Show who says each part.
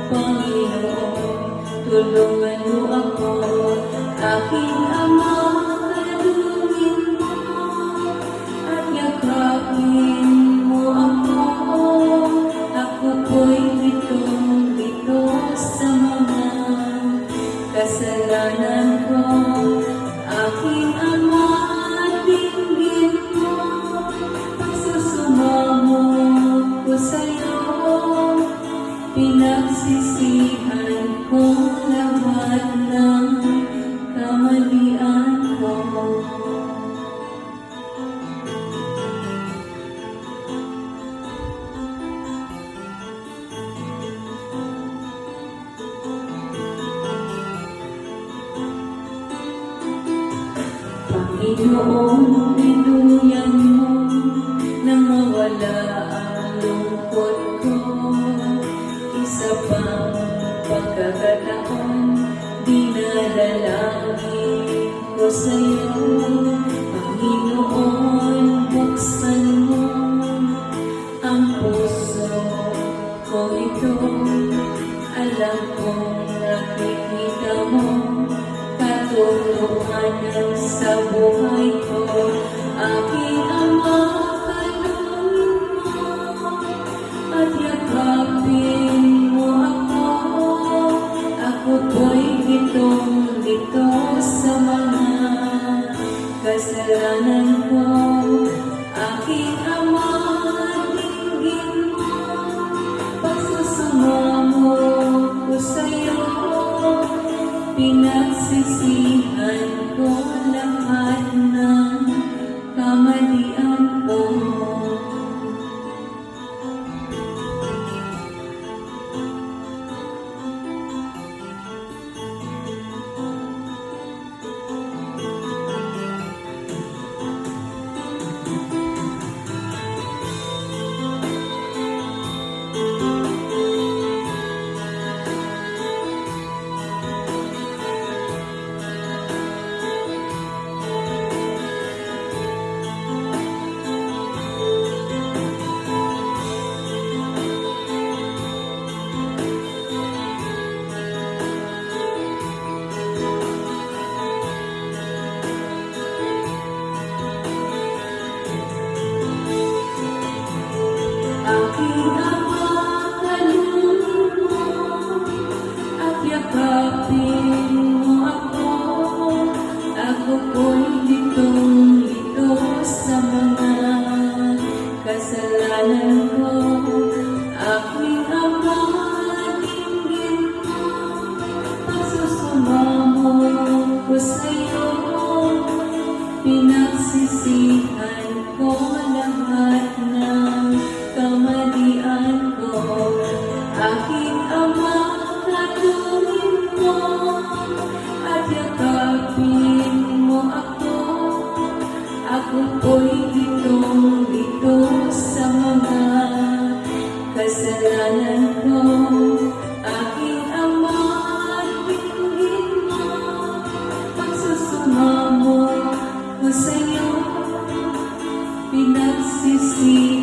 Speaker 1: Panginoon, tulungan mo ako, aking Ama, kalugin mo, at yakapin mo ako. Ako po'y litong-lito sa mga kasalanan ko, aking Ama, dinggin mo, pagsusumamo ko sa'yo. Pinagsisihan ko lahat ng kamalian ko. Panginoon, pinuyan mo nang mawala ang lungkot ko. Isa pang pagkakataon, dinadalangin ko sa'yo. Panginoon, buksan mo ang puso ko ito. Alam kong nakikita mo katotohanan sa buhay ko. Aking Ama, kalugin mo at yakapin mo ako. Ako po'y litong-lito sa mga kasalanan ko. Aking Ama, dinggin mo, pagsusumamo ko sa'yo. Pinagsisihan ko lahat ng kamalian ko. Aking Ama, kalugin mo at yakapin mo ako. Ako po'y litong-lito sa mga kasalanan ko. Aking Ama, dinggin mo, pagsusumamo ko sa'yo. Pinagsisihan ko lahat ng kamalian ko. Aking Ama, kalugin mo at yakapin mo ako. Ako po'y litong-lito sa mga kasalanan ko. Aking Ama, dinggin mo, pagsusumamo ko sa'yo. Pinagsisihan